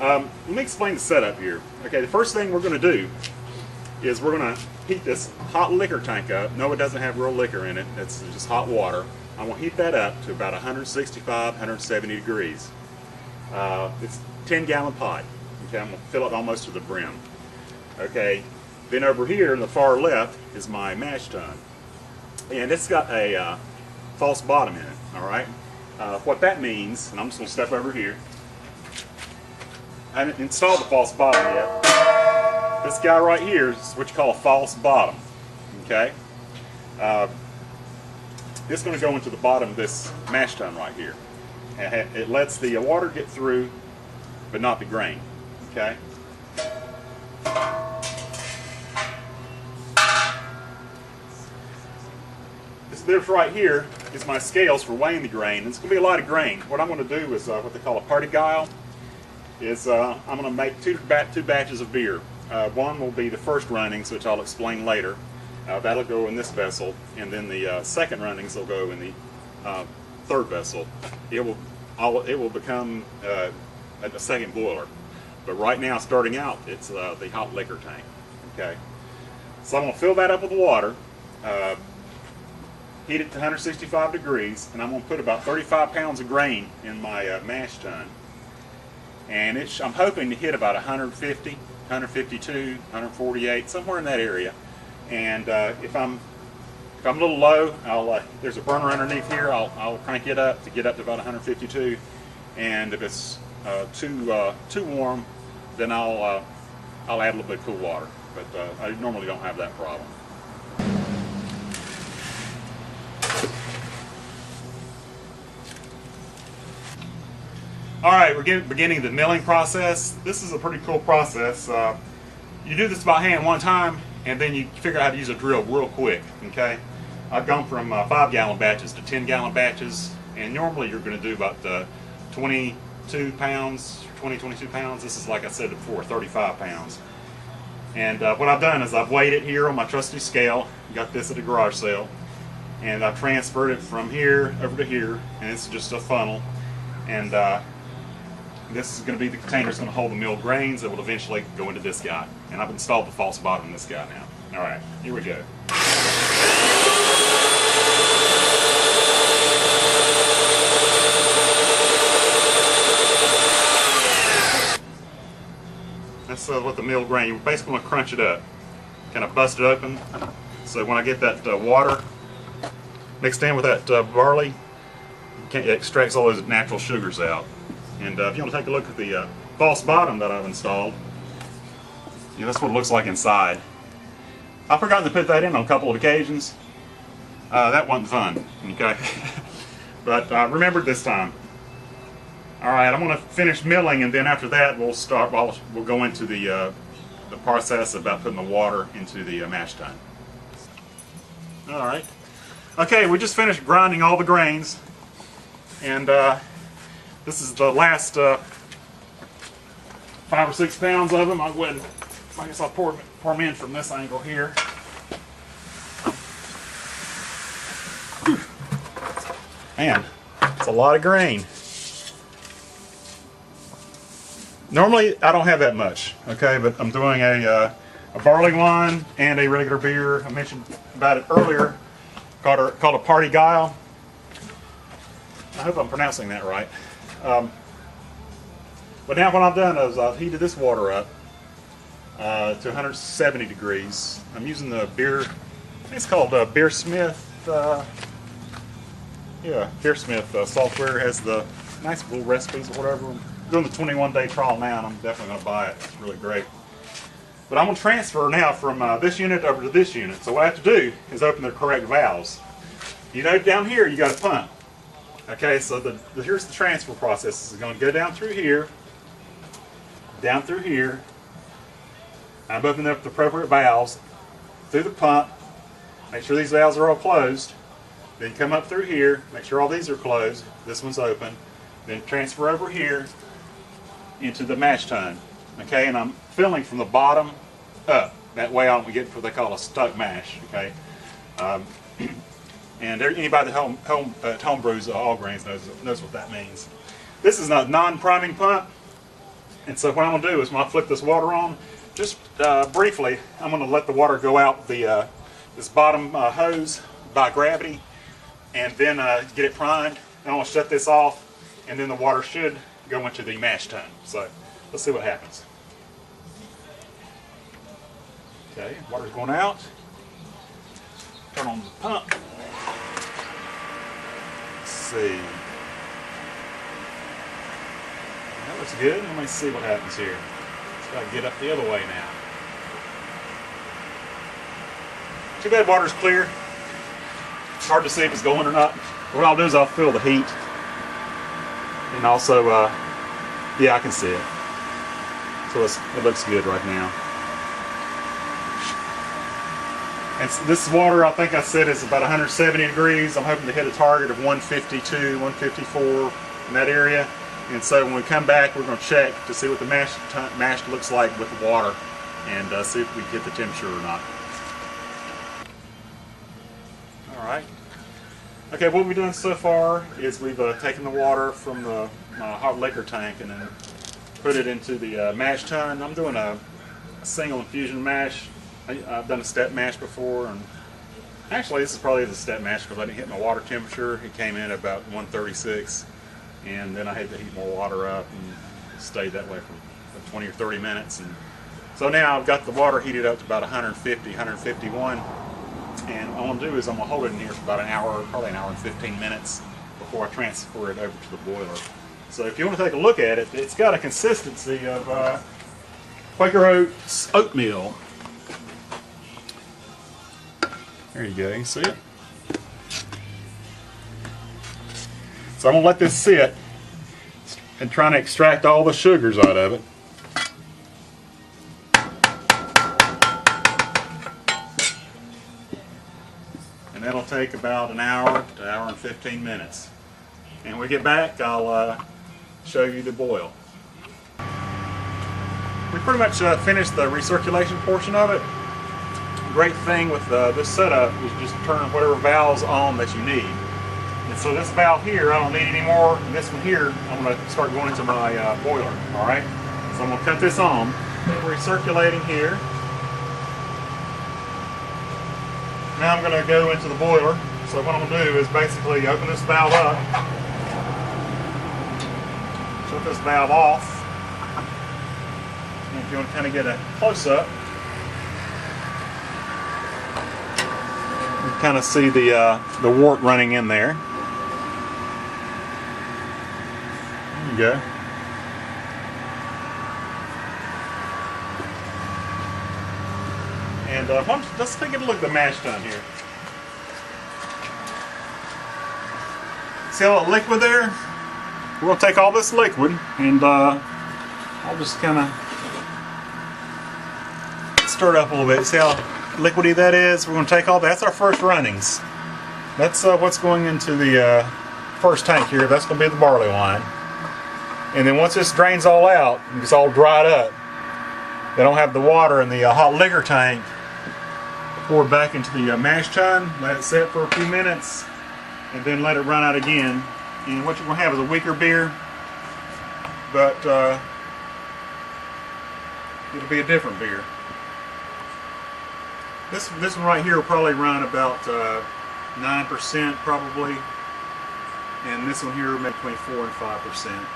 Let me explain the setup here. Okay, the first thing we're going to do is we're going to heat this hot liquor tank up. No, it doesn't have real liquor in it. It's just hot water. I'm going to heat that up to about 165, 170 degrees. It's a 10-gallon pot. Okay, I'm going to fill it almost to the brim. Okay, then over here in the far left is my mash tun. And it's got a false bottom in it, all right? What that means, and I'm just going to step over here. I haven't installed the false bottom yet. This guy right here is what you call a false bottom, okay? It's going to go into the bottom of this mash tun right here. It lets the water get through, but not the grain, okay? This right here is my scales for weighing the grain. It's going to be a lot of grain. What I'm going to do is what they call a Parti-Gyle. I'm going to make two batches of beer. One will be the first runnings, which I'll explain later. That'll go in this vessel, and then the second runnings will go in the third vessel. It will become a second boiler. But right now, starting out, it's the hot liquor tank. Okay. So I'm going to fill that up with water. Heat it to 165 degrees, and I'm going to put about 35 pounds of grain in my mash tun. And I'm hoping to hit about 150, 152, 148, somewhere in that area. And if I'm a little low, there's a burner underneath here. I'll crank it up to get up to about 152. And if it's too warm, then I'll add a little bit of cool water. But I normally don't have that problem. Alright, we're beginning the milling process. This is a pretty cool process. You do this by hand one time, and then you figure out how to use a drill real quick. Okay, I've gone from 5-gallon batches to 10-gallon batches, and normally you're going to do about 22 pounds. This is, like I said before, 35 pounds. And what I've done is I've weighed it here on my trusty scale. Got this at a garage sale, and I've transferred it from here over to here, and it's just a funnel. And this is going to be the container that's going to hold the milled grains that will eventually go into this guy. And I've installed the false bottom in this guy now. Alright, here we go. That's what the milled grain, you're basically going to crunch it up. Kind of bust it open. So when I get that water mixed in with that barley, it extracts all those natural sugars out. And if you want to take a look at the false bottom that I've installed, that's what it looks like inside. I've forgotten to put that in on a couple of occasions. That wasn't fun, okay? But remembered this time. Alright, I'm going to finish milling, and then after that we'll go into the process about putting the water into the mash tun. Alright. Okay, we just finished grinding all the grains. And this is the last 5 or 6 pounds of them. I guess I'll pour them in from this angle here. Whew. Man, it's a lot of grain. Normally I don't have that much, okay, but I'm doing a barley wine and a regular beer. I mentioned about it earlier, called a Parti-Gyle. I hope I'm pronouncing that right. But now what I've done is I've heated this water up to 170 degrees. I'm using the beer, I think it's called Beersmith. Yeah, Beersmith software has the nice little recipes or whatever. I'm doing the 21-day trial now, and I'm definitely going to buy it. It's really great. But I'm going to transfer now from this unit over to this unit. So what I have to do is open the correct valves. You know, down here you got a pump. Okay, so here's the transfer process. It's going to go down through here, I've opened up the appropriate valves through the pump, make sure these valves are all closed, then come up through here, make sure all these are closed, this one's open, then transfer over here into the mash tun. Okay, and I'm filling from the bottom up. That way I don't get what they call a stuck mash. Okay. And anybody that home brews all grains knows what that means. This is a non-priming pump. And so what I'm going to do is when I flip this water on, just briefly, I'm going to let the water go out the this bottom hose by gravity, and then get it primed. And I'm going to shut this off, and then the water should go into the mash tun. So let's see what happens. Okay, water's going out. Turn on the pump. Let's see. That looks good. Let me see what happens here. Let's try to get up the other way now. Too bad water's clear. It's hard to see if it's going or not. What I'll do is I'll feel the heat. And also, yeah, I can see it. So it looks good right now. And this water, I think I said, is about 170 degrees. I'm hoping to hit a target of 152, 154 in that area. And so when we come back, we're going to check to see what the mash looks like with the water, and see if we get the temperature or not. All right. Okay, what we've done so far is we've taken the water from the hot liquor tank and then put it into the mash tun. I'm doing a single infusion mash. I've done a step mash before, and actually this is probably the step mash because I didn't hit my water temperature. It came in at about 136, and then I had to heat more water up, and it stayed that way for 20 or 30 minutes. And so now I've got the water heated up to about 150, 151, and all I'm going to do is I'm going to hold it in here for about an hour, probably an hour and 15 minutes before I transfer it over to the boiler. So if you want to take a look at it, it's got a consistency of Quaker Oats oatmeal. There you go, you can see it. So I'm going to let this sit and try to extract all the sugars out of it. And that'll take about an hour to hour and 15 minutes. And when we get back, I'll show you the boil. We pretty much finished the recirculation portion of it. Great thing with this setup is just turn whatever valves on that you need. And so this valve here I don't need anymore, and this one here I'm going to start going into my boiler. Alright, so I'm going to cut this on. Recirculating here. Now I'm going to go into the boiler. So what I'm going to do is basically open this valve up, shut this valve off, and if you want to kind of get a close-up, kind of see the wort running in there. There you go. And let's take a look at the mash tun here. See all that liquid there? We're going to take all this liquid and I'll just kind of stir it up a little bit. See how liquidy that is? We're going to take all that. That's our first runnings. That's what's going into the first tank here. That's going to be the barley wine. And then once this drains all out, it's all dried up, then I'll have the water in the hot liquor tank poured back into the mash tun, let it sit for a few minutes, and then let it run out again. And what you're going to have is a weaker beer, but it'll be a different beer. This one right here will probably run about 9% probably, and this one here maybe between 4 and 5%.